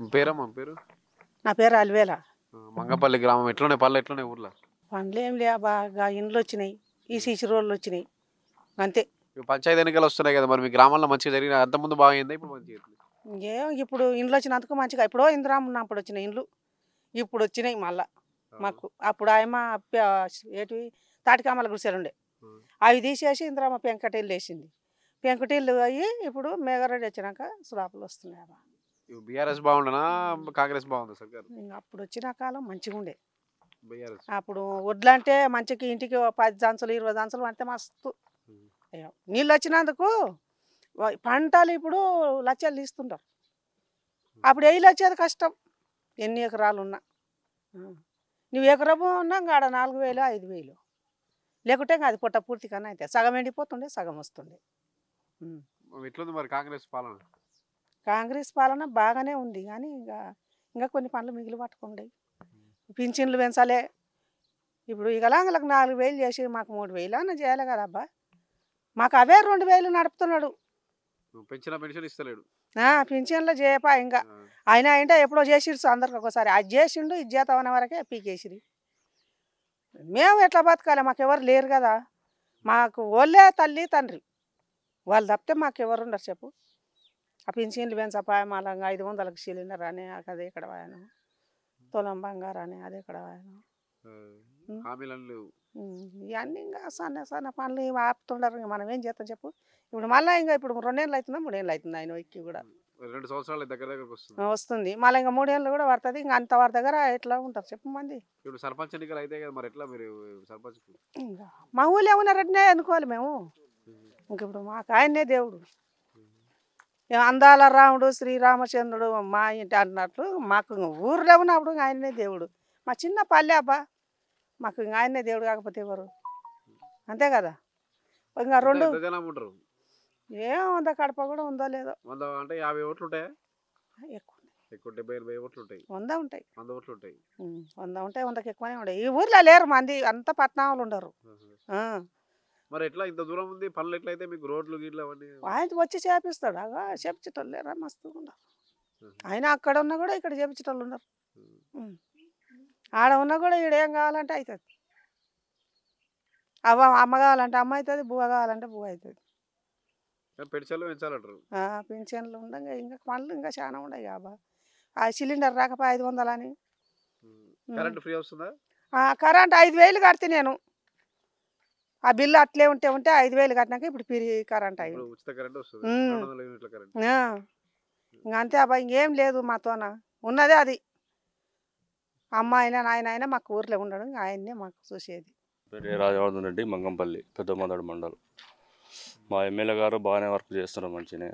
మీ పేరమ్మా మీ పేరు? నా పేరు అలివేల. మంగపల్లి గ్రామం ఎట్లున్నాయి పనులు ఎట్లున్నాయి ఊర్లో? పనులు ఏం లే బాగా ఇండ్లు వచ్చినాయి, ఈ సీసీ రోడ్లు వచ్చినాయి, అంతే. పంచాయతీ ఎన్నికలు వస్తున్నాయి కదా మరి మీ గ్రామంలో మంచిగా జరిగిన అంతకుముందు బాగా అయిందా ఇప్పుడు మంచిగా అవుతుంది? ఇంకేం ఇప్పుడు ఇండ్లు వచ్చినందుకు మంచిగా, ఎప్పుడో ఇందిరామ్మ ఉన్నప్పుడు వచ్చిన ఇండ్లు ఇప్పుడు వచ్చినాయి మళ్ళా మాకు. అప్పుడు ఆయమ ఏటివి తాటికామల గుడిసెలు ఉండే, అవి తీసేసి ఇందిరామ్మ పెంకటిల్లు వేసింది. పెంకటిల్లు అయ్యి ఇప్పుడు మేఘారెడ్డి వచ్చినాక స్లాపులు వస్తున్నాయి. బీఆర్ఎస్ బాగుండనా కాంగ్రెస్ బాగుందా సర్కారు? ఇంకా అప్పుడు వచ్చిన కాలం మంచిగా ఉండే. బీఆర్ఎస్. అప్పుడు వడ్లంటే మంచికి ఇంటికి 10 సంచులు 20 సంచులు పడితే మస్తు. అయ్యో నీళ్ళు వచ్చినందుకు పంటలు ఇప్పుడు లక్షలు తీస్తుంటారు. అప్పుడు వేలు వచ్చేది కష్టం, ఎన్ని ఎకరాలు ఉన్నా. నువ్వు ఎకరము ఉన్నా ఆడ 4000 5000, లేకుంటే అది పొట్ట పూర్తి కన్నా అయితే సగం ఎండిపోతుండే, సగం వస్తుండే. ఎట్లుంది మరి కాంగ్రెస్ పాలన? కాంగ్రెస్ పాలన బాగానే ఉంది, కానీ ఇంకా కొన్ని పనులు మిగిలి పట్టుకుండే. పింఛన్లు పెంచాలే, ఇప్పుడు వికలాంగులకు 4000 చేసి మాకు 3000 అన్న చేయాలి కదా అబ్బా. మాకు అవే 2000 నడుపుతున్నాడు. పెన్షన్ ఇస్తలేడు. పింఛన్లు చేయపా ఇంకా. ఆయన అంటే ఎప్పుడో చేసిరు అందరికి ఒకసారి, అది చేసిండు ఇది చేద్దాం అనే వరకే పీకేసిరి. మేము ఎట్లా బతకాలి, మాకు ఎవరు లేరు కదా. మాకు వాళ్ళే తల్లి తండ్రి, వాళ్ళు తప్పితే మాకు ఎవరు ఉండరు చెప్పు. ఆ పింఛన్లు పెంచపా, మళ్ళీ 500కి సిలిండర్ అని అదే ఇక్కడ వాయను, తులం బంగారు అని అదే ఇక్కడ వాయను. ఇవన్నీ ఇంకా సన్న సన్న పనులు ఆపుతుండరు. మనం ఏం చేస్తాం చెప్పు. ఇప్పుడు మళ్ళీ ఇంకా ఇప్పుడు 2 ఏళ్ళు అవుతుందా 3 ఏళ్ళు అవుతుంది ఆయన ఎక్కి కూడా. 2 సంవత్సరాలు దగ్గర వస్తుంది మళ్ళీ ఇంకా 3 ఏళ్ళు కూడా పడుతుంది. ఇంకా అంత వారి దగ్గర ఎట్లా ఉంటారు చెప్పు మంది. ఇప్పుడు సర్పంచ్ ఎన్నికలు అయితే కదా మరి ఎట్లా మీరు సర్పంచ్? ఇంకా మా ఊళ్ళో ఏమన్నారనే అనుకోవాలి మేము. ఇంక ఇప్పుడు మాకు ఆయనే దేవుడు. అందాల రాముడు శ్రీరామచంద్రుడు మా ఇంటి అన్నట్లు మాకు ఊర్లో ఉన్నప్పుడు ఆయనే దేవుడు. మా చిన్న పల్లె అబ్బా, మాకు ఇంకా ఆయనే దేవుడు కాకపోతే ఎవరు, అంతే కదా. ఇంకా 2 ఏముందా, కడప కూడా ఉందో లేదో. అంటే 50 ఓట్లు ఉంటాయా? ఎక్కువ 70-80 ఓట్లు ఉంటాయి. 100 ఉంటాయి. 100 ఓట్లు ఉంటాయి. 100 ఉంటాయి, 100కి ఎక్కువనే ఉంటాయి. ఈ ఊర్లో లేరు మంది, అంతా పట్నాలు ఉండరు. మరి ఎట్లా ఇంత దూరం ఉంది పనులు ఎట్లయితే మీకు రోడ్లు గీట్లు అవన్నీ? ఆయన వచ్చి చేపిస్తాడు, అగా చేపించటోళ్ళు లేరా మస్తు ఉన్నారు. ఆయన అక్కడ ఉన్నా కూడా ఇక్కడ చేపించటోళ్ళు ఉన్నారు. ఆడ ఉన్నా కూడా ఈడ ఏం కావాలంటే అవుతుంది. అమ్మ కావాలంటే అమ్మ అవుతుంది, బువ్వ కావాలంటే బువ్వ అవుతుంది. పెన్షన్లు పెంచాలంటారు. పింఛన్లు ఉండగా ఇంకా పనులు ఇంకా చాలా ఉన్నాయి కాబా. ఆ సిలిండర్ రాకపోతే 500 అని. కరెంట్ ఫ్రీ వస్తుందా? కరెంట్ 5000 కడితే నేను, ఆ బిల్లు అట్లే ఉంటే 5000 కట్టినాక ఇప్పుడు ఫ్రీ కరెంట్ అయ్యింది. ఉచిత కరెంట్ వస్తుంది. ఇంకా అంతే అబ్బా, ఇంకేం లేదు మాతోన ఉన్నదే అది. అమ్మ అయినా నాయన అయినా మాకు ఊర్లో ఉండడం, ఆయన్నే మాకు చూసేది. రాజవర్ధన్ రెడ్డి, మంగంపల్లి, పెద్దమదడు మండలం. మా ఎమ్మెల్యే గారు బాగానే వర్క్ చేస్తున్నారు మంచిగానే.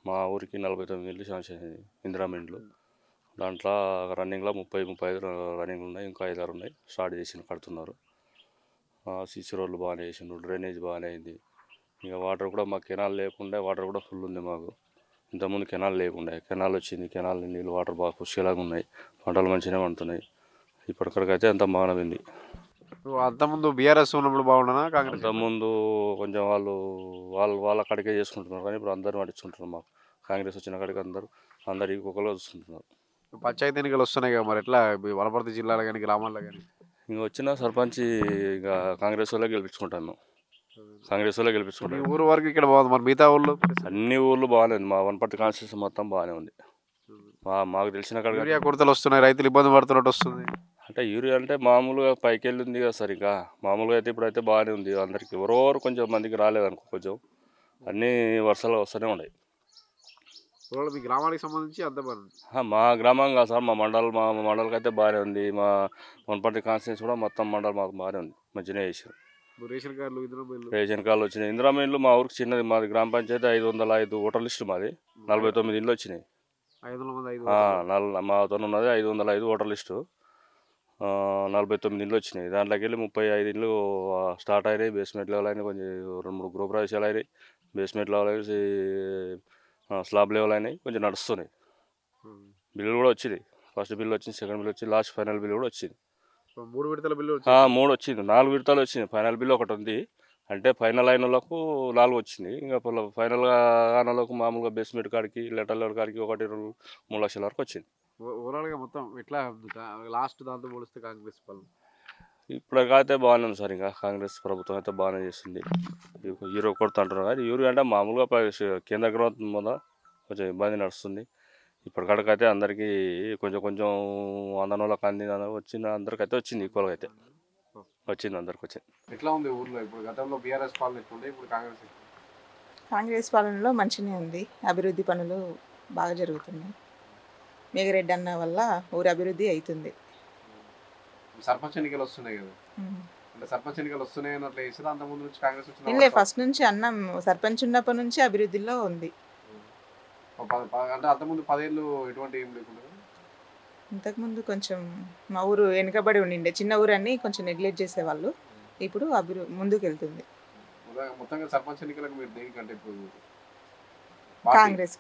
మా ఊరికి 49 ఇళ్ళు శాంక్షన్ అయింది, ఇందిరామ ఇండ్లు. దాంట్లో రన్నింగ్లో 30-35 రన్నింగ్ ఉన్నాయి, ఇంకా 5-6 ఉన్నాయి స్టార్ట్ చేసి కడుతున్నారు. సీసీ రోడ్లు బాగానే చేసిండ్రు, డ్రైనేజ్ బాగానే అయింది. ఇంకా వాటర్ కూడా మాకు కెనాల్ లేకుండా, వాటర్ కూడా ఫుల్ ఉంది మాకు. ఇంతకుముందు కెనాల్ లేకుండా కెనాల్ వచ్చింది, కెనాల్ నీళ్ళు వాటర్ బాగా పుష్కలాగా ఉన్నాయి, పంటలు మంచిగానే పండుతున్నాయి. ఇప్పటికైతే అంత బాగానే ఉంది. అంతకుముందు బీఆర్ఎస్ ఉన్నప్పుడు బాగుండనా కాంగ్రెస్? అంతకుముందు కొంచెం వాళ్ళ కాడికే చేసుకుంటున్నారు, కానీ ఇప్పుడు అందరూ పట్టించుకుంటున్నారు. మాకు కాంగ్రెస్ వచ్చిన కాడికి అందరు ఈక్వల్గా చూసుకుంటున్నారు. పంచాయతీ ఎన్నికలు వస్తున్నాయి కదా మరి ఎట్లా వనపర్తి జిల్లాలో కానీ గ్రామాల్లో కానీ? ఇంకా వచ్చిన సర్పంచ్ ఇక కాంగ్రెస్ వాళ్ళే గెలిపించుకుంటాను, కాంగ్రెస్ వాళ్ళే గెలిపించుకుంటాను. ఊరు వరకు ఇక్కడ బాగుంది, మరి మిగతా ఊళ్ళు? అన్ని ఊళ్ళు బాగానే ఉంది, మా వనపర్తి కాన్స్టిట్యూన్సీ మొత్తం బాగానే ఉంది. మాకు తెలిసిన కాడ యూరియా కొరతలు వస్తున్నాయి, రైతులు ఇబ్బంది పడుతున్నట్టు వస్తుంది. అంటే యూరియా అంటే మామూలుగా పైకి వెళ్ళింది కదా సార్. ఇంకా మామూలుగా అయితే ఇప్పుడైతే బాగానే ఉంది అందరికి. ఎవరెవరు కొంచెం మందికి రాలేదనుకో, కొంచెం అన్నీ వర్షాలు వస్తూనే ఉన్నాయి. మీ గ్రామానికి సంబంధించి అంత బాగుంది? మా గ్రామం కాదు సార్, మా మండలికి అయితే బాగానే ఉంది. మా వనపర్తి కాన్స్టిట్యూన్సీ కూడా మొత్తం మండలం మాకు బాగానే ఉంది, మంచిగా చేసారు. రేషన్ కార్డులు రేషన్ కార్డులు వచ్చినాయి. ఇందిరామ ఇల్లు మా ఊరికి చిన్నది, మాది గ్రామ పంచాయతీ 505 ఓటర్ లిస్టు మాది. 49 ఇళ్ళు వచ్చినాయి. మాతో ఉన్నది 505 ఓటర్ లిస్టు, 49 ఇళ్ళు వచ్చినాయి. దాంట్లోకి వెళ్ళి 35 ఇళ్ళు స్టార్ట్ అయినాయి, బేస్మెంట్ లెవెల్ అయినాయి, కొంచెం 2-3 గృహప్రవేశాలు అయినాయి, బేస్మెంట్ లెవెల్ అయినాయి, స్లాబ్ లెవెల్ అయినాయి, కొంచెం నడుస్తున్నాయి. బిల్లు కూడా వచ్చింది, ఫస్ట్ బిల్లు వచ్చింది, సెకండ్ బిల్లు వచ్చింది, లాస్ట్ ఫైనల్ బిల్లు కూడా వచ్చింది. 3 విడతల బిల్లు? 3 వచ్చింది, 4 విడతలు వచ్చింది. ఫైనల్ బిల్లు ఒకటి ఉంది, అంటే ఫైనల్ అయిన వాళ్ళకు 4 వచ్చింది. ఇంకా ఫైనల్గా కాని వాళ్ళకు మామూలుగా బేస్మెంట్ కాడికి లెటర్ లెవెల్ కాడికి 1-2-3 లక్షల వరకు వచ్చింది. ఓవరాల్గా మొత్తం ఎట్లా లాస్ట్ దాంతో పోలిస్తే కాంగ్రెస్ పాలన? ఇప్పటికైతే బాగానే ఉంది సార్. ఇంకా కాంగ్రెస్ ప్రభుత్వం అయితే బాగానే చేస్తుంది. యూరో కొడుతుంటారు కానీ యూరో అంటే మామూలుగా కేంద్ర ప్రభుత్వం మీద కొంచెం ఇబ్బంది నడుస్తుంది. ఇప్పటికైతే అందరికీ కొంచెం కొంచెం అందనోళ్ళకి వచ్చిన అందరికైతే వచ్చింది, ఈక్వల్గా అయితే వచ్చింది, అందరికి వచ్చింది. ఎట్లా ఉంది ఊర్లో ఇప్పుడు? గతంలో బీఆర్ఎస్ పాలన ఎట్లుండే, ఇప్పుడు కాంగ్రెస్ ఎట్లుంది? కాంగ్రెస్ పాలనలో మంచిగానే ఉంది, అభివృద్ధి పనులు బాగా జరుగుతున్నాయి. మేఘరెడ్డి అన్న వల్ల ఊరి అభివృద్ధి అవుతుంది. సర్పంచ్ ఎన్నికలు వస్తున్నాయి కదా, అంటే సర్పంచ్ ఎన్నికలు వస్తున్నాయి అన్నట్లు వేసారు. అంత ముందు నుంచి కాంగ్రెస్ వచ్చిన ఇల్లే ఫస్ట్ నుంచి అన్నం సర్పంచ్ ఉన్నప్పటి నుంచి అభివృద్ధిలో ఉంది. అంటే అంతకుముందు 10 ఏళ్ళు ఎటువంటి ఏం లేకుండా ఇంతకుముందు కొంచెం మా ఊరు వెనుకబడి ఉండిండే, చిన్న ఊరు అని కొంచెం నెగ్లెక్ట్ చేసేవాళ్ళు. ఇప్పుడు ముందుకు వెళ్తుంది. మొత్తంగా సర్పంచ్ ఎన్నికలకు మీరు దేనికంటే ఇప్పుడు కాంగ్రెస్